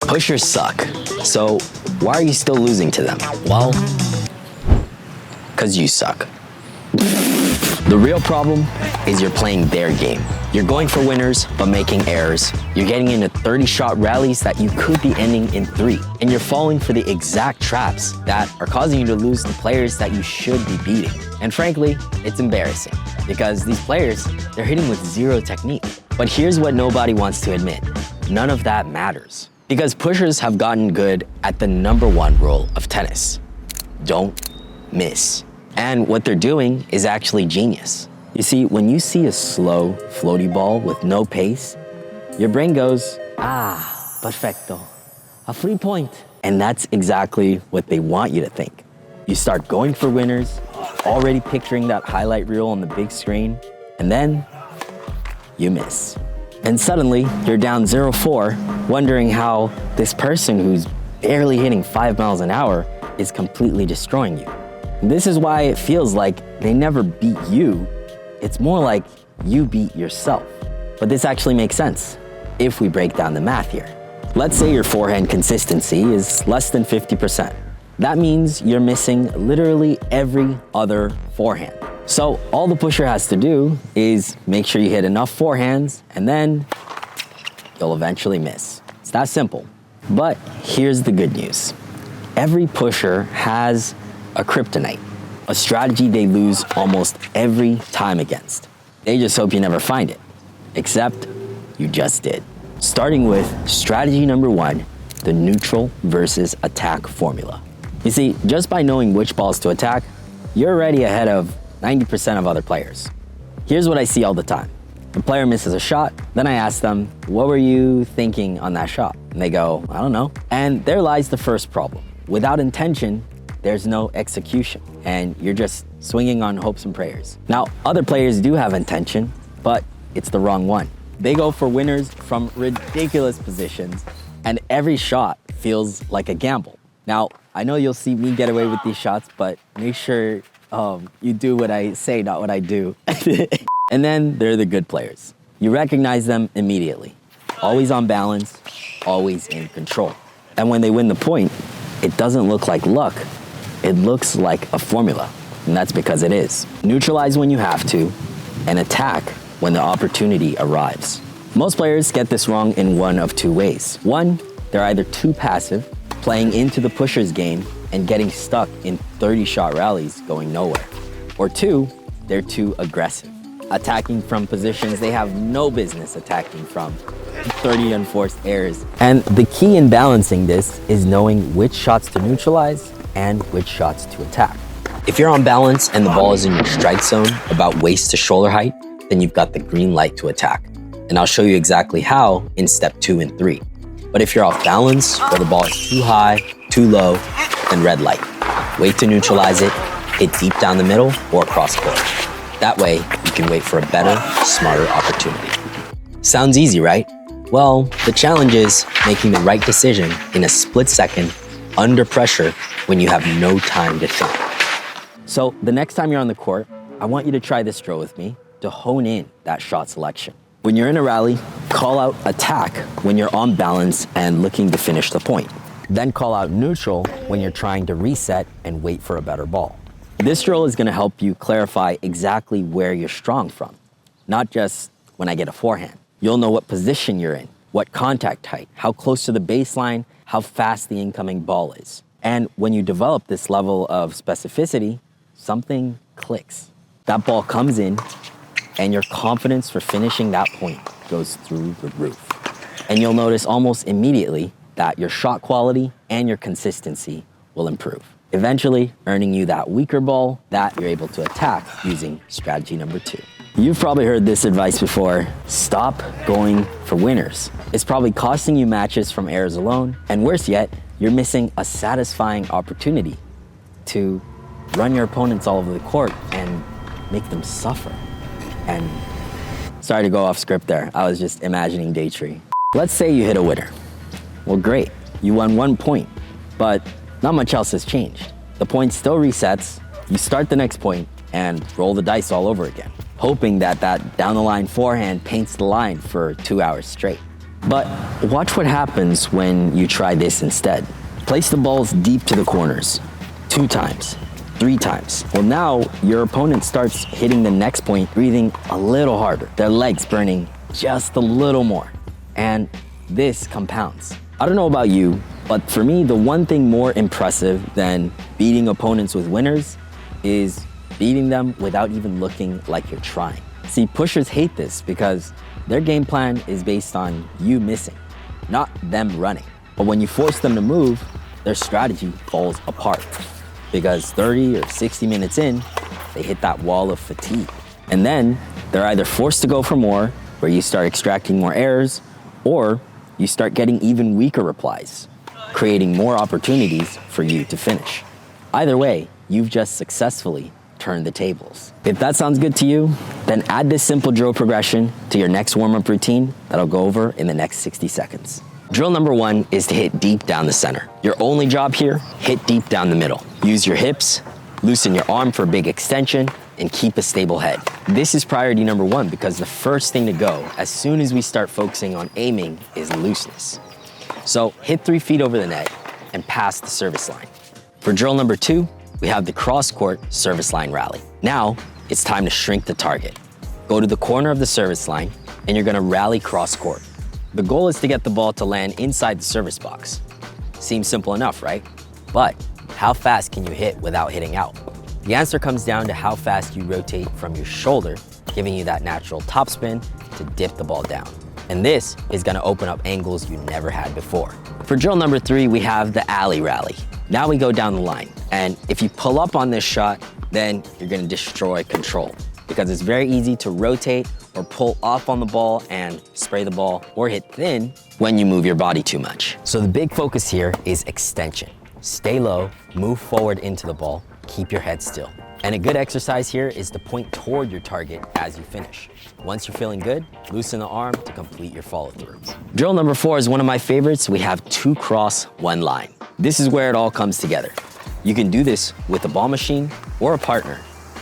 Pushers suck. So why are you still losing to them? Well, because you suck. The real problem is you're playing their game. You're going for winners, but making errors. You're getting into 30-shot rallies that you could be ending in 3. And you're falling for the exact traps that are causing you to lose to players that you should be beating. And frankly, it's embarrassing because these players, they're hitting with 0 technique. But here's what nobody wants to admit. None of that matters. Because pushers have gotten good at the #1 rule of tennis. Don't miss. And what they're doing is actually genius. You see, when you see a slow, floaty ball with no pace, your brain goes, perfecto, a free point. And that's exactly what they want you to think. You start going for winners, already picturing that highlight reel on the big screen, and then you miss. And suddenly, you're down 0-4, wondering how this person who's barely hitting 5 miles an hour is completely destroying you. This is why it feels like they never beat you. It's more like you beat yourself. But this actually makes sense if we break down the math here. Let's say your forehand consistency is less than 50%. That means you're missing literally every other forehand. So all the pusher has to do is make sure you hit enough forehands and then you'll eventually miss. It's that simple. But here's the good news. Every pusher has a kryptonite, a strategy they lose almost every time against. They just hope you never find it, except you just did. Starting with strategy #1, the neutral versus attack formula. You see, just by knowing which balls to attack, you're already ahead of 90% of other players. Here's what I see all the time. The player misses a shot, then I ask them, what were you thinking on that shot? And they go, I don't know. And there lies the first problem. Without intention, there's no execution, and you're just swinging on hopes and prayers. Now, other players do have intention, but it's the wrong one. They go for winners from ridiculous positions, and every shot feels like a gamble. Now, I know you'll see me get away with these shots, but make sure you do what I say, not what I do. And then there are the good players. You recognize them immediately. Always on balance, always in control. And when they win the point, it doesn't look like luck. It looks like a formula, and that's because it is. Neutralize when you have to, and attack when the opportunity arrives. Most players get this wrong in one of 2 ways. One, they're either too passive, playing into the pusher's game and getting stuck in 30-shot rallies going nowhere. Or 2, they're too aggressive, attacking from positions they have no business attacking from, 30 unforced errors. And the key in balancing this is knowing which shots to neutralize and which shots to attack. If you're on balance and the ball is in your strike zone about waist to shoulder height, then you've got the green light to attack. And I'll show you exactly how in step 2 and 3. But if you're off balance or the ball is too high, too low, then red light. Wait to neutralize it, hit deep down the middle or across court. That way, you can wait for a better, smarter opportunity. Sounds easy, right? Well, the challenge is making the right decision in a split second under pressure when you have no time to think. So the next time you're on the court, I want you to try this drill with me to hone in that shot selection. When you're in a rally, call out attack when you're on balance and looking to finish the point. Then call out neutral when you're trying to reset and wait for a better ball. This drill is going to help you clarify exactly where you're strong from, not just when I get a forehand. You'll know what position you're in, what contact height, how close to the baseline, how fast the incoming ball is. And when you develop this level of specificity, something clicks. That ball comes in, and your confidence for finishing that point goes through the roof. And you'll notice almost immediately that your shot quality and your consistency will improve, eventually earning you that weaker ball that you're able to attack using strategy #2. You've probably heard this advice before. Stop going for winners. It's probably costing you matches from errors alone, and worse yet, you're missing a satisfying opportunity to run your opponents all over the court and make them suffer. And sorry to go off script there. I was just imagining Daytree. Let's say you hit a winner. Well, great. You won 1 point, but not much else has changed. The point still resets. You start the next point and roll the dice all over again, hoping that that down the line forehand paints the line for 2 hours straight. But watch what happens when you try this instead. Place the balls deep to the corners, 2 times, 3 times. Well, now your opponent starts hitting the next point, breathing a little harder, their legs burning just a little more. And this compounds. I don't know about you, but for me, the one thing more impressive than beating opponents with winners is beating them without even looking like you're trying. See, pushers hate this because their game plan is based on you missing, not them running. But when you force them to move, their strategy falls apart because 30 or 60 minutes in, they hit that wall of fatigue. And then they're either forced to go for more, where you start extracting more errors, or you start getting even weaker replies, creating more opportunities for you to finish. Either way, you've just successfully turned the tables. If that sounds good to you, then add this simple drill progression to your next warm-up routine that I'll go over in the next 60 seconds. Drill number 1 is to hit deep down the center. Your only job here, hit deep down the middle. Use your hips, loosen your arm for a big extension, and keep a stable head. This is priority number 1 because the first thing to go as soon as we start focusing on aiming is looseness. So hit 3 feet over the net and pass the service line. For drill number 2, we have the cross-court service line rally. Now, it's time to shrink the target. Go to the corner of the service line and you're gonna rally cross-court. The goal is to get the ball to land inside the service box. Seems simple enough, right? But how fast can you hit without hitting out? The answer comes down to how fast you rotate from your shoulder, giving you that natural topspin to dip the ball down. And this is gonna open up angles you never had before. For drill number 3, we have the alley rally. Now we go down the line. And if you pull up on this shot, then you're gonna destroy control because it's very easy to rotate or pull off on the ball and spray the ball or hit thin when you move your body too much. So the big focus here is extension. Stay low, move forward into the ball, keep your head still. And a good exercise here is to point toward your target as you finish. Once you're feeling good, loosen the arm to complete your follow through. Drill number 4 is one of my favorites. We have 2 cross, 1 line. This is where it all comes together. You can do this with a ball machine or a partner.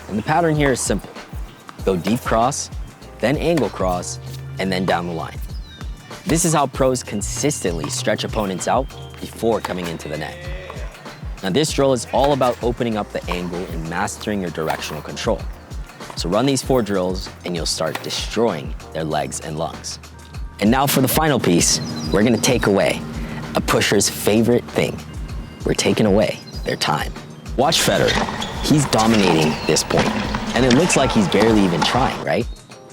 And the pattern here is simple. Go deep cross, then angle cross, and then down the line. This is how pros consistently stretch opponents out before coming into the net. Now this drill is all about opening up the angle and mastering your directional control. So run these 4 drills and you'll start destroying their legs and lungs. And now for the final piece, we're gonna take away a pusher's favorite thing. We're taking away their time. Watch Federer, he's dominating this point, and it looks like he's barely even trying, right?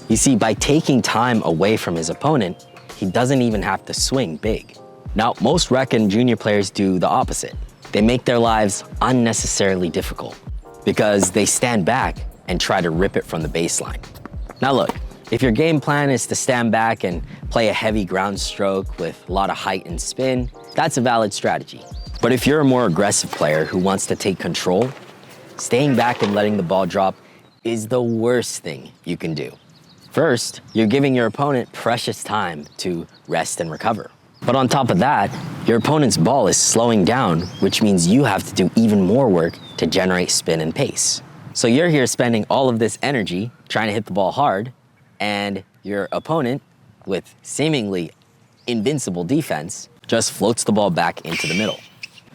You see, by taking time away from his opponent, he doesn't even have to swing big. Now, most rec and junior players do the opposite. They make their lives unnecessarily difficult because they stand back and try to rip it from the baseline. Now look, if your game plan is to stand back and play a heavy ground stroke with a lot of height and spin, that's a valid strategy. But if you're a more aggressive player who wants to take control, staying back and letting the ball drop is the worst thing you can do. First, you're giving your opponent precious time to rest and recover. But on top of that, your opponent's ball is slowing down, which means you have to do even more work to generate spin and pace. So you're here spending all of this energy trying to hit the ball hard, and your opponent, with seemingly invincible defense, just floats the ball back into the middle.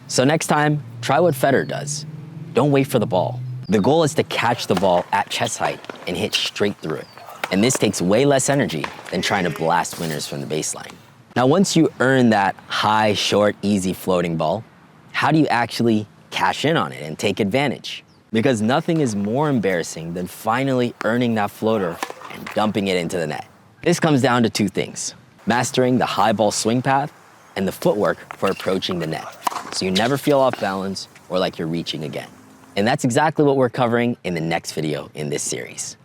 So next time, try what Federer does. Don't wait for the ball. The goal is to catch the ball at chest height and hit straight through it. And this takes way less energy than trying to blast winners from the baseline. Now, once you earn that high, short, easy floating ball, how do you actually cash in on it and take advantage? Because nothing is more embarrassing than finally earning that floater and dumping it into the net. This comes down to 2 things: mastering the high ball swing path and the footwork for approaching the net, so you never feel off balance or like you're reaching again. And that's exactly what we're covering in the next video in this series.